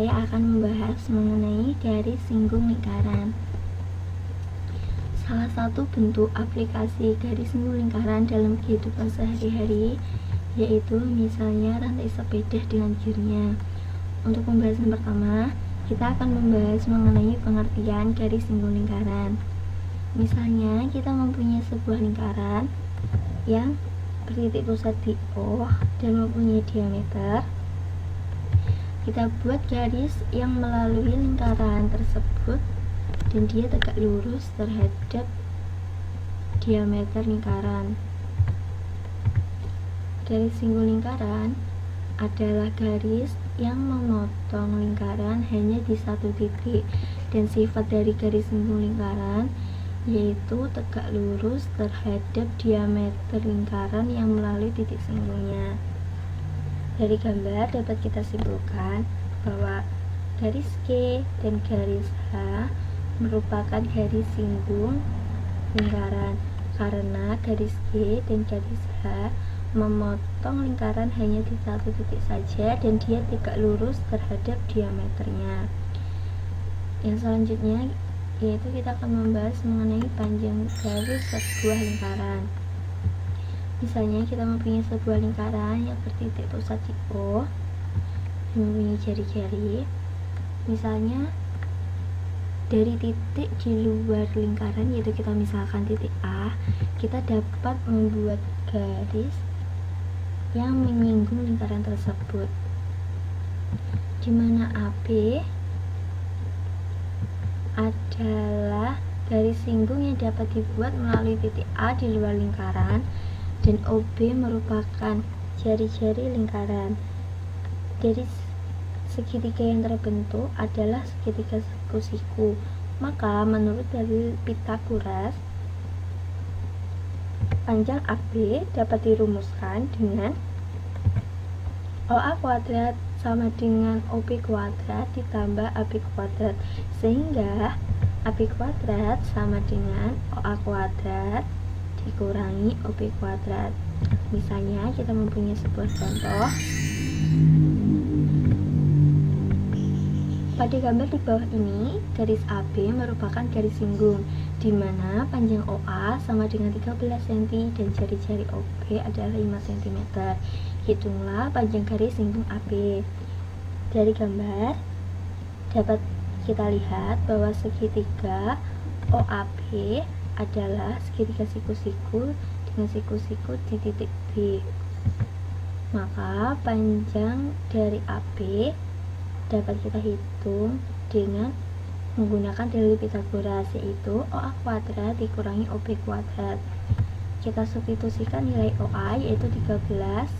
saya akan membahas mengenai garis singgung lingkaran. Salah satu bentuk aplikasi garis singgung lingkaran dalam kehidupan sehari-hari yaitu misalnya rantai sepeda dengan gearnya. Untuk pembahasan pertama, kita akan membahas mengenai pengertian garis singgung lingkaran. Misalnya kita mempunyai sebuah lingkaran yang bertitik pusat di O dan mempunyai diameter. Kita buat garis yang melalui lingkaran tersebut dan dia tegak lurus terhadap diameter lingkaran. Garis singgung lingkaran adalah garis yang memotong lingkaran hanya di satu titik, dan sifat dari garis singgung lingkaran yaitu tegak lurus terhadap diameter lingkaran yang melalui titik singgungnya. Dari gambar dapat kita simpulkan bahwa garis G dan garis H merupakan garis singgung lingkaran karena garis G dan garis H memotong lingkaran hanya di satu titik saja dan dia tegak lurus terhadap diameternya. Yang selanjutnya yaitu kita akan membahas mengenai panjang garis sebuah lingkaran. Misalnya kita mempunyai sebuah lingkaran yang bertitik pusat di O, mempunyai jari-jari. Misalnya dari titik di luar lingkaran, yaitu kita misalkan titik A, kita dapat membuat garis yang menyinggung lingkaran tersebut, di mana AB adalah garis singgung yang dapat dibuat melalui titik A di luar lingkaran, dan OB merupakan jari-jari lingkaran. Dari segitiga yang terbentuk adalah segitiga siku-siku. Maka menurut dalil Pythagoras, panjang AB dapat dirumuskan dengan OA kuadrat sama dengan OB kuadrat ditambah AB kuadrat, sehingga AB kuadrat sama dengan OA kuadrat dikurangi OB kuadrat. Misalnya kita mempunyai sebuah contoh. Pada gambar di bawah ini, garis AB merupakan garis singgung, di mana panjang OA sama dengan 13 cm dan jari-jari OB adalah 5 cm. Hitunglah panjang garis singgung AB. Dari gambar dapat kita lihat bahwa segitiga OAB adalah segitiga siku-siku dengan siku-siku di titik B. Maka panjang dari AB dapat kita hitung dengan menggunakan dalil Pythagoras, yaitu OA kuadrat dikurangi OB kuadrat. Kita substitusikan nilai OA yaitu 13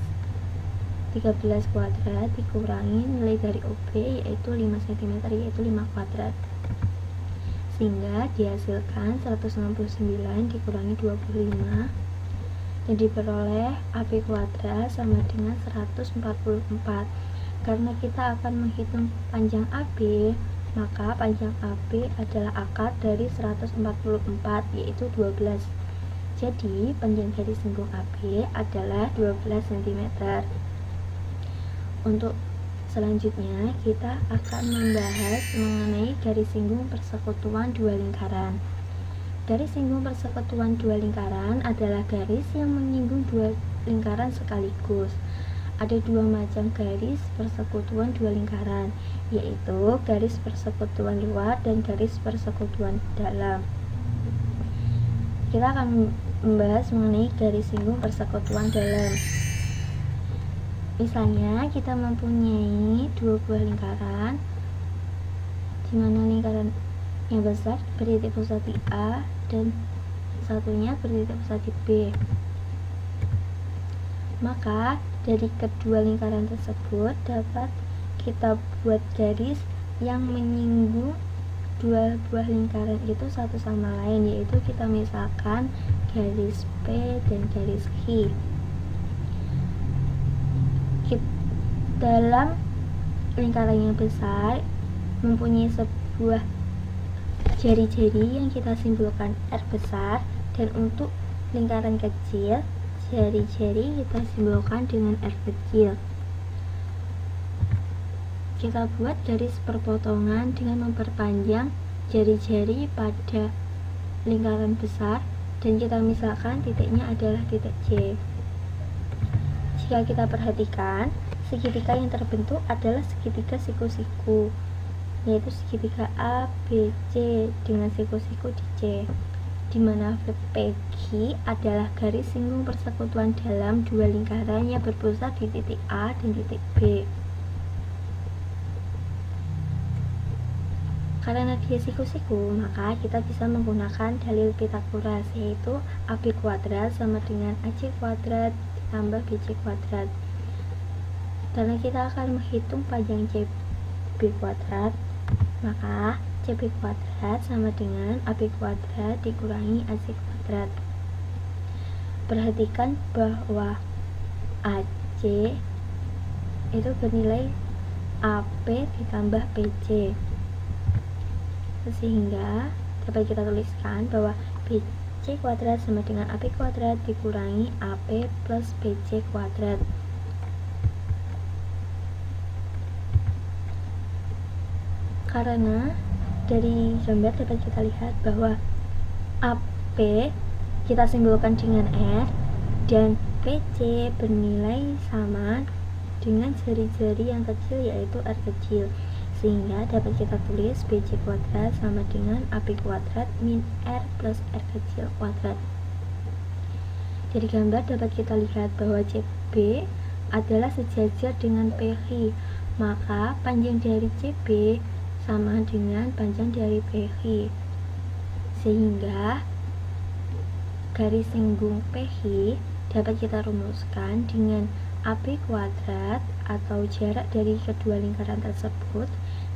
kuadrat dikurangi nilai dari OB yaitu 5 cm yaitu 5 kuadrat, sehingga dihasilkan 169 dikurangi 25 dan diperoleh AB kuadrat sama dengan 144. Karena kita akan menghitung panjang AB, maka panjang AB adalah akar dari 144 yaitu 12. Jadi panjang garis singgung AB adalah 12 cm. Untuk selanjutnya kita akan membahas mengenai garis singgung persekutuan dua lingkaran. Garis singgung persekutuan dua lingkaran adalah garis yang menyinggung dua lingkaran sekaligus. Ada dua macam garis persekutuan dua lingkaran, yaitu garis persekutuan luar dan garis persekutuan dalam. Kita akan membahas mengenai garis singgung persekutuan dalam. Misalnya kita mempunyai dua buah lingkaran, di mana lingkaran yang besar bertitik pusat di A dan satunya bertitik pusat di B. Maka dari kedua lingkaran tersebut dapat kita buat garis yang menyinggung dua buah lingkaran itu satu sama lain, yaitu kita misalkan garis P dan garis Q. Dalam lingkaran yang besar mempunyai sebuah jari-jari yang kita simpulkan R besar, dan untuk lingkaran kecil jari-jari kita simbolkan dengan R kecil. kita buat garis perpotongan dengan memperpanjang jari-jari pada lingkaran besar dan kita misalkan titiknya adalah titik C. Jika kita perhatikan, segitiga yang terbentuk adalah segitiga siku-siku, yaitu segitiga ABC dengan siku-siku di C, di mana PQ adalah garis singgung persekutuan dalam dua lingkaran yang berpusat di titik A dan titik B. Karena dia siku-siku, maka kita bisa menggunakan dalil Pitagoras, yaitu AB kuadrat sama dengan AC kuadrat ditambah BC kuadrat. Karena kita akan menghitung panjang CB kuadrat, maka CB kuadrat sama dengan AB kuadrat dikurangi AC kuadrat. Perhatikan bahwa AC itu bernilai AP ditambah BC, sehingga dapat kita tuliskan bahwa BC kuadrat sama dengan AP kuadrat dikurangi AP plus BC kuadrat. Karena dari gambar dapat kita lihat bahwa AP kita simbolkan dengan R dan BC bernilai sama dengan jari-jari yang kecil, yaitu R kecil, sehingga dapat kita tulis BC kuadrat sama dengan AP kuadrat min R plus R kecil kuadrat. Dari gambar dapat kita lihat bahwa CB adalah sejajar dengan PQ, maka panjang dari CB sama dengan panjang dari PQ, sehingga garis singgung PQ dapat kita rumuskan dengan AB kuadrat atau jarak dari kedua lingkaran tersebut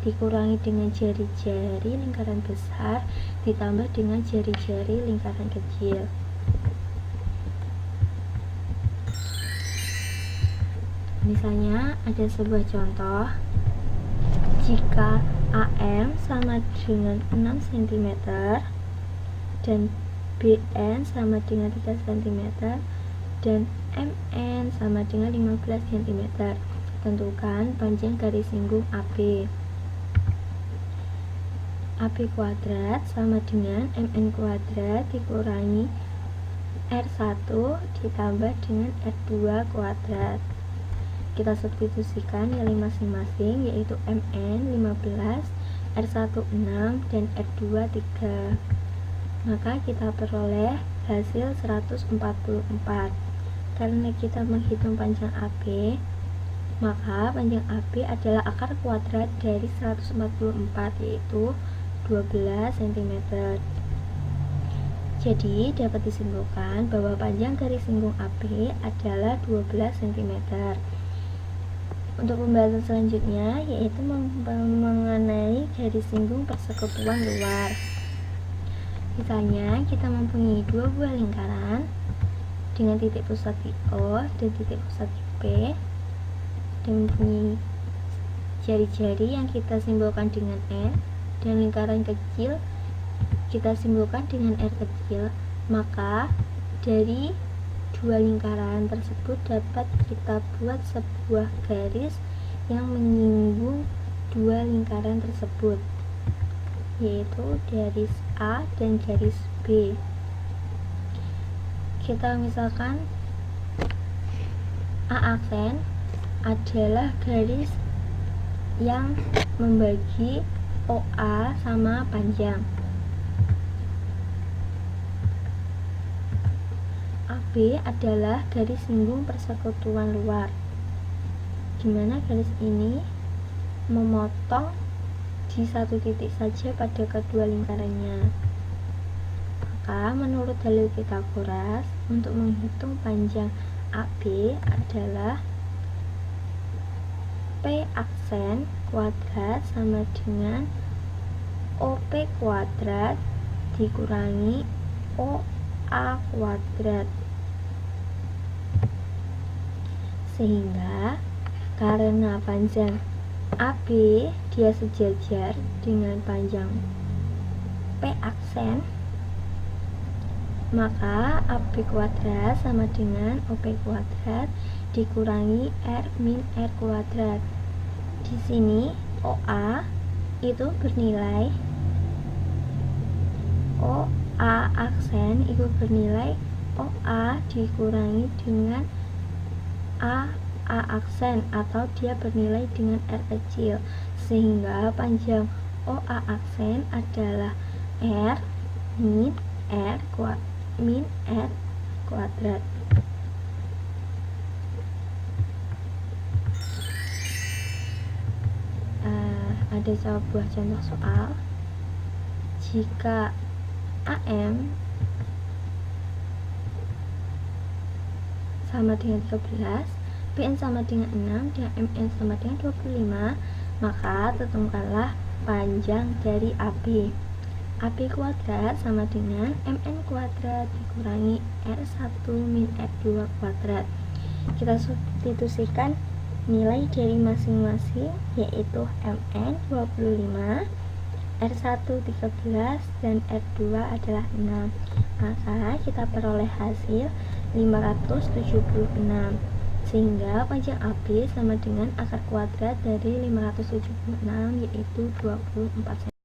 dikurangi dengan jari-jari lingkaran besar ditambah dengan jari-jari lingkaran kecil. Misalnya ada sebuah contoh, jika AM sama dengan 6 cm dan BN sama dengan 3 cm dan MN sama dengan 15 cm, tentukan panjang garis singgung AB. AB kuadrat sama dengan MN kuadrat dikurangi R1 ditambah dengan R2 kuadrat. Kita substitusikan nilai masing-masing, yaitu MN 15, R1 6, dan R2 3. Maka kita peroleh hasil 144. Karena kita menghitung panjang AB, maka panjang AB adalah akar kuadrat dari 144, yaitu 12 cm. Jadi dapat disimpulkan bahwa panjang garis singgung AB adalah 12 cm. Untuk pembahasan selanjutnya yaitu mengenai garis singgung persekutuan luar. Misalnya kita mempunyai dua buah lingkaran dengan titik pusat di O dan titik pusat di P, dan mempunyai jari-jari yang kita simbolkan dengan R dan lingkaran kecil kita simbolkan dengan R kecil. Maka dari dua lingkaran tersebut dapat kita buat sebuah garis yang menyinggung dua lingkaran tersebut, yaitu garis A dan garis B. Kita misalkan A aksen adalah garis yang membagi OA sama panjang. AB adalah garis singgung persekutuan luar, di mana garis ini memotong di satu titik saja pada kedua lingkarannya. Maka menurut dalil Pitagoras, untuk menghitung panjang AB adalah P aksen kuadrat sama dengan OP kuadrat dikurangi OA kuadrat. Sehingga karena panjang AB dia sejajar dengan panjang P aksen, maka AB kuadrat sama dengan OP kuadrat dikurangi R min R kuadrat, Di sini OA itu bernilai OA aksen itu bernilai OA dikurangi dengan A aksen, atau dia bernilai dengan R kecil, sehingga panjang OA aksen adalah R min R kuadrat. Ada sebuah contoh soal. Jika AM sama dengan 13, PN sama dengan 6, dan MN sama dengan 25, maka tentukanlah panjang dari AB. AB kuadrat sama dengan MN kuadrat dikurangi R1 min R2 kuadrat. Kita substitusikan nilai dari masing-masing, yaitu MN 25, R1 13, dan R2 adalah 6. Maka kita peroleh hasil 576, sehingga panjang AB sama dengan akar kuadrat dari 576, yaitu 24 cm.